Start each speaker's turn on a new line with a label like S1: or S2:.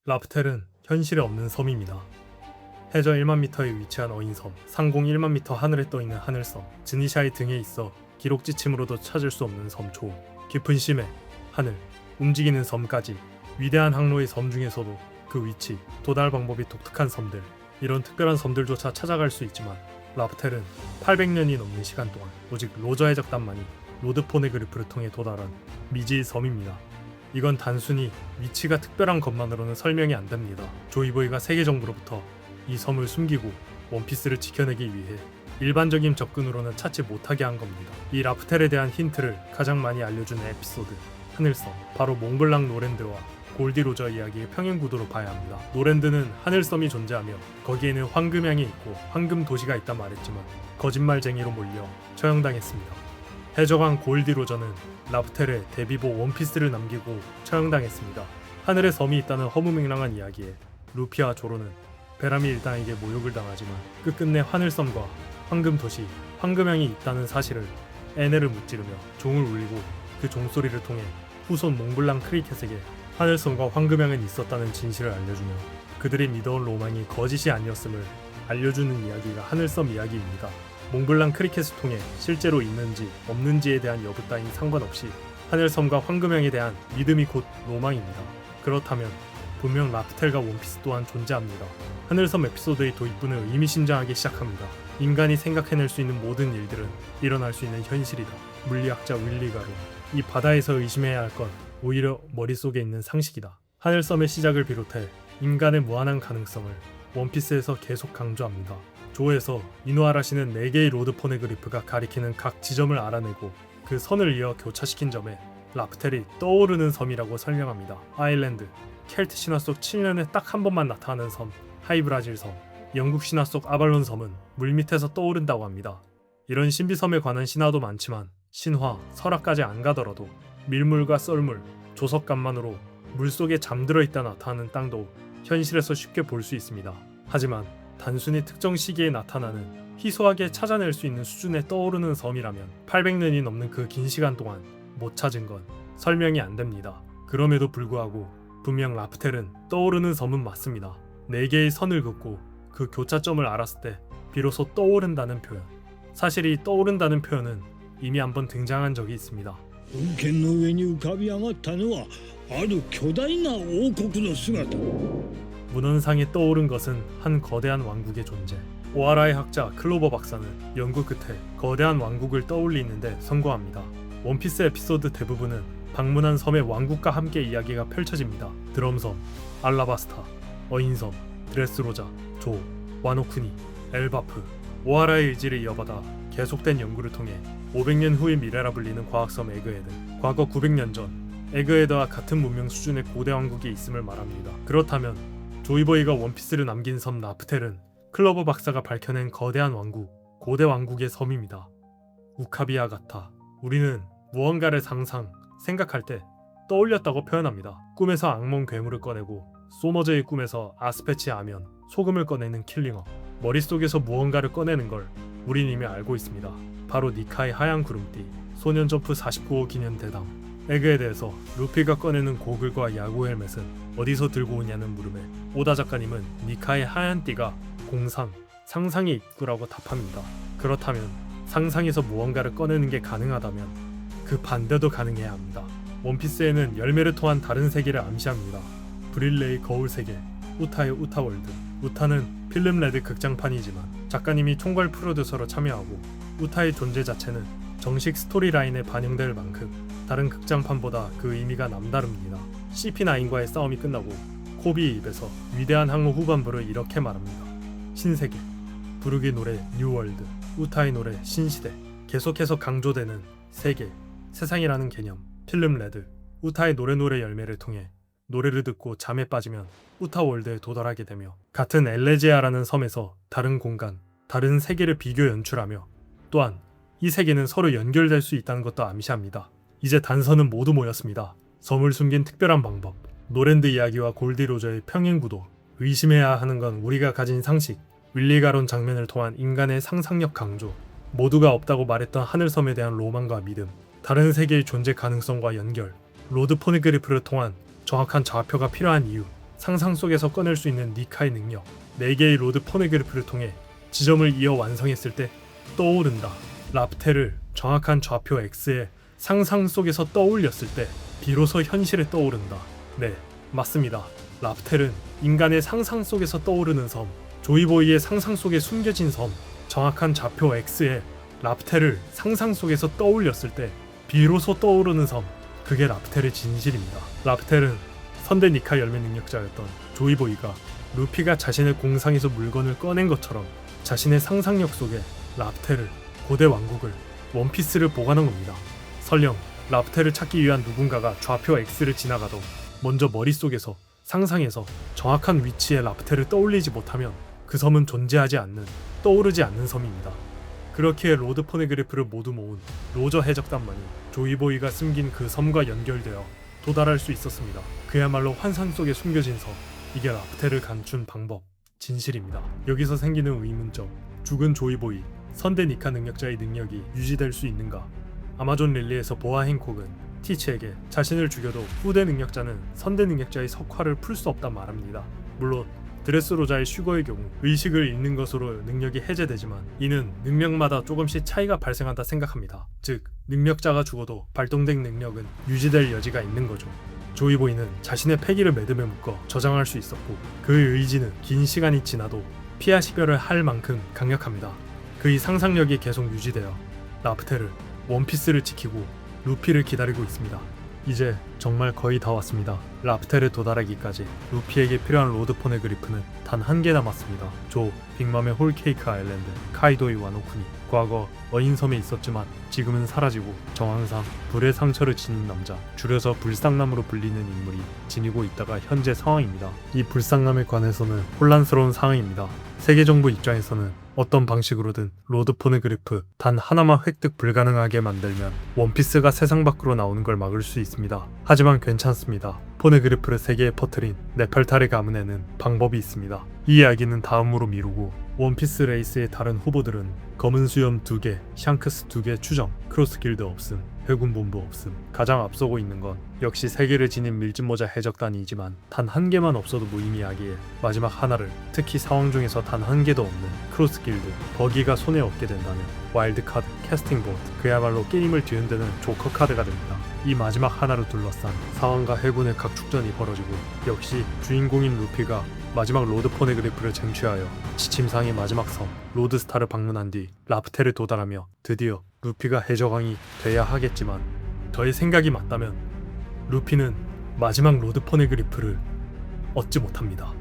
S1: 라프텔은 현실에 없는 섬입니다. 해저 1만 미터에 위치한 어인섬, 상공 1만 미터 하늘에 떠있는 하늘섬, 드니샤의 등에 있어 기록 지침으로도 찾을 수 없는 섬초, 깊은 심해, 하늘, 움직이는 섬까지 위대한 항로의 섬 중에서도 그 위치, 도달 방법이 독특한 섬들, 이런 특별한 섬들조차 찾아갈 수 있지만 라프텔은 800년이 넘는 시간 동안 오직 로저 해적단만이 로드포네그리프를 통해 도달한 미지의 섬입니다. 이건 단순히 위치가 특별한 것만으로는 설명이 안 됩니다. 조이보이가 세계 정부로부터 이 섬을 숨기고 원피스를 지켜내기 위해 일반적인 접근으로는 찾지 못하게 한 겁니다. 이 라프텔에 대한 힌트를 가장 많이 알려준 에피소드, 하늘섬, 바로 몽블랑 노랜드와 골디 로저 이야기의 평행 구도로 봐야 합니다. 노랜드는 하늘섬이 존재하며 거기에는 황금향이 있고 황금 도시가 있다 말했지만 거짓말쟁이로 몰려 처형당했습니다. 해적왕 골디 로저는 라프텔에 데뷔보 원피스를 남기고 처형당했습니다. 하늘에 섬이 있다는 허무맹랑한 이야기에 루피와 조로는 베라미 일당에게 모욕을 당하지만 끝끝내 하늘섬과 황금도시, 황금향이 있다는 사실을 에네를 무찌르며 종을 울리고 그 종소리를 통해 후손 몽블랑 크리켓에게 하늘섬과 황금향은 있었다는 진실을 알려주며 그들이 믿어온 로망이 거짓이 아니었음을 알려주는 이야기가 하늘섬 이야기입니다. 몽블랑 크리켓을 통해 실제로 있는지 없는지에 대한 여부 따윈 상관없이 하늘섬과 황금향에 대한 믿음이 곧 로망입니다. 그렇다면 분명 라프텔과 원피스 또한 존재합니다. 하늘섬 에피소드의 도입부는 의미심장하게 시작합니다. 인간이 생각해낼 수 있는 모든 일들은 일어날 수 있는 현실이다. 물리학자 윌리 가론. 이 바다에서 의심해야 할 건 오히려 머릿속에 있는 상식이다. 하늘섬의 시작을 비롯해 인간의 무한한 가능성을 원피스에서 계속 강조합니다. 조에서 이누아라시는 4개의 로드포네그리프가 가리키는 각 지점을 알아내고 그 선을 이어 교차시킨 점에 라프텔이 떠오르는 섬이라고 설명합니다. 아일랜드, 켈트 신화 속 7년에 딱 한 번만 나타나는 섬, 하이브라질 섬, 영국 신화 속 아발론 섬은 물밑에서 떠오른다고 합니다. 이런 신비섬에 관한 신화도 많지만 신화, 설화까지 안 가더라도 밀물과 썰물, 조석간만으로 물속에 잠들어 있다 나타나는 땅도 현실에서 쉽게 볼 수 있습니다. 하지만 단순히 특정 시기에 나타나는 희소하게 찾아낼 수 있는 수준에 떠오르는 섬이라면 800년이 넘는 그 긴 시간 동안 못 찾은 건 설명이 안 됩니다. 그럼에도 불구하고 분명 라프텔은 떠오르는 섬은 맞습니다. 4개의 선을 긋고 그 교차점을 알았을 때 비로소 떠오른다는 표현. 사실 이 떠오른다는 표현은 이미 한번 등장한 적이 있습니다.
S2: 雲剣の上に浮かび上がったのはある巨大な王国の姿。
S1: 문헌상에 떠오른 것은 한 거대한 왕국의 존재. 오하라의 학자 클로버 박사는 연구 끝에 거대한 왕국을 떠올리는데 성공합니다. 원피스 에피소드 대부분은 방문한 섬의 왕국과 함께 이야기가 펼쳐집니다. 드럼섬, 알라바스타, 어인섬, 드레스로자, 조, 와노쿠니, 엘바프. 오하라의 의지를 이어받아 계속된 연구를 통해 500년 후의 미래라 불리는 과학섬 에그헤드, 과거 900년 전 에그헤드와 같은 문명 수준의 고대 왕국이 있음을 말합니다. 그렇다면 조이보이가 원피스를 남긴 섬 라프텔은 클로버 박사가 밝혀낸 거대한 왕국, 고대 왕국의 섬입니다. 우카비아 같아. 우리는 무언가를 생각할 때 떠올렸다고 표현합니다. 꿈에서 악몽 괴물을 꺼내고 소머즈의 꿈에서 아스페치 아면, 소금을 꺼내는 킬링어. 머릿속에서 무언가를 꺼내는 걸 우린 이미 알고 있습니다. 바로 니카의 하얀 구름띠, 소년점프 49호 기념 대담. 에그에 대해서 루피가 꺼내는 고글과 야구 헬멧은 어디서 들고 오냐는 물음에 오다 작가님은 니카의 하얀 띠가 공상, 상상의 입구라고 답합니다. 그렇다면 상상에서 무언가를 꺼내는 게 가능하다면 그 반대도 가능해야 합니다. 원피스에는 열매를 통한 다른 세계를 암시합니다. 브릴레의 거울 세계, 우타의 우타월드. 우타는 필름 레드 극장판이지만 작가님이 총괄 프로듀서로 참여하고 우타의 존재 자체는 정식 스토리라인에 반영될 만큼 다른 극장판보다 그 의미가 남다릅니다. CP9과의 싸움이 끝나고 코비의 입에서 위대한 항로 후반부를 이렇게 말합니다. 신세계, 부르기 노래 뉴월드, 우타의 노래 신시대. 계속해서 강조되는 세계, 세상이라는 개념. 필름 레드, 우타의 노래 열매를 통해 노래를 듣고 잠에 빠지면 우타월드에 도달하게 되며 같은 엘레지아라는 섬에서 다른 공간, 다른 세계를 비교 연출하며 또한 이 세계는 서로 연결될 수 있다는 것도 암시합니다. 이제 단서는 모두 모였습니다. 섬을 숨긴 특별한 방법, 노랜드 이야기와 골디 로저의 평행 구도. 의심해야 하는 건 우리가 가진 상식, 윌리 가론 장면을 통한 인간의 상상력 강조, 모두가 없다고 말했던 하늘섬에 대한 로망과 믿음, 다른 세계의 존재 가능성과 연결, 로드 포네그리프를 통한 정확한 좌표가 필요한 이유, 상상 속에서 꺼낼 수 있는 니카의 능력, 4개의 로드 포네그리프를 통해 지점을 이어 완성했을 때 떠오른다. 랍텔을 정확한 좌표 X에 상상 속에서 떠올렸을 때 비로소 현실에 떠오른다. 네, 맞습니다. 랍텔은 인간의 상상 속에서 떠오르는 섬, 조이보이의 상상 속에 숨겨진 섬, 정확한 좌표 X에 랍텔을 상상 속에서 떠올렸을 때 비로소 떠오르는 섬, 그게 랍텔의 진실입니다. 랍텔은 선대 니카 열매 능력자였던 조이보이가 루피가 자신의 공상에서 물건을 꺼낸 것처럼 자신의 상상력 속에 랍텔을, 고대 왕국을, 원피스를 보관한 겁니다. 설령 랍텔을 찾기 위한 누군가가 좌표 X를 지나가도 먼저 머릿속에서 상상해서 정확한 위치에 랍텔을 떠올리지 못하면 그 섬은 존재하지 않는, 떠오르지 않는 섬입니다. 그렇기에 로드 포네그리프를 모두 모은 로저 해적단만이 조이보이가 숨긴 그 섬과 연결되어 도달할 수 있었습니다. 그야말로 환상 속에 숨겨진 섬, 이게 랍텔을 감춘 방법, 진실입니다. 여기서 생기는 의문점, 죽은 조이보이, 선대 니카 능력자의 능력이 유지될 수 있는가? 아마존 릴리에서 보아 행콕은 티치에게 자신을 죽여도 후대 능력자는 선대 능력자의 석화를 풀 수 없단 말합니다. 물론 드레스로자의 슈거의 경우 의식을 잃는 것으로 능력이 해제되지만 이는 능력마다 조금씩 차이가 발생한다 생각합니다. 즉, 능력자가 죽어도 발동된 능력은 유지될 여지가 있는 거죠. 조이보이는 자신의 패기를 매듭에 묶어 저장할 수 있었고 그의 의지는 긴 시간이 지나도 피하 식별을 할 만큼 강력합니다. 그의 상상력이 계속 유지되어 랍텔을, 원피스를 지키고 루피를 기다리고 있습니다. 이제 정말 거의 다 왔습니다. 랍텔에 도달하기까지 루피에게 필요한 로드 포네그리프는 단 1개 남았습니다. 조, 빅맘의 홀케이크 아일랜드, 카이도의 와노쿠니. 과거 어인섬에 있었지만 지금은 사라지고 정황상 불의 상처를 지닌 남자, 줄여서 불상남으로 불리는 인물이 지니고 있다가 현재 상황입니다. 이 불상남에 관해서는 혼란스러운 상황입니다. 세계정부 입장에서는 어떤 방식으로든 로드 포네그리프 단 하나만 획득 불가능하게 만들면 원피스가 세상 밖으로 나오는 걸 막을 수 있습니다. 하지만 괜찮습니다. 포네그리프를 세계에 퍼뜨린 네펠탈의 가문에는 방법이 있습니다. 이 이야기는 다음으로 미루고 원피스 레이스의 다른 후보들은 검은 수염 2개, 샹크스 2개 추정, 크로스 길드 없음, 해군 본부 없음. 가장 앞서고 있는 건 역시 3개를 지닌 밀짚모자 해적단이지만 단 1개만 없어도 무의미하기에 마지막 하나를, 특히 상황 중에서 단 1개도 없는 크로스 길드, 버기가 손에 얻게 된다면 와일드 카드, 캐스팅 보트, 그야말로 게임을 뒤흔드는 조커 카드가 됩니다. 이 마지막 하나를 둘러싼 상황과 해군의 각축전이 벌어지고 역시 주인공인 루피가 마지막 로드 포네그리프를 쟁취하여 지침상의 마지막 섬 로드스타를 방문한 뒤 랍텔에 도달하며 드디어 루피가 해적왕이 돼야 하겠지만 저의 생각이 맞다면 루피는 마지막 로드 포네그리프를 얻지 못합니다.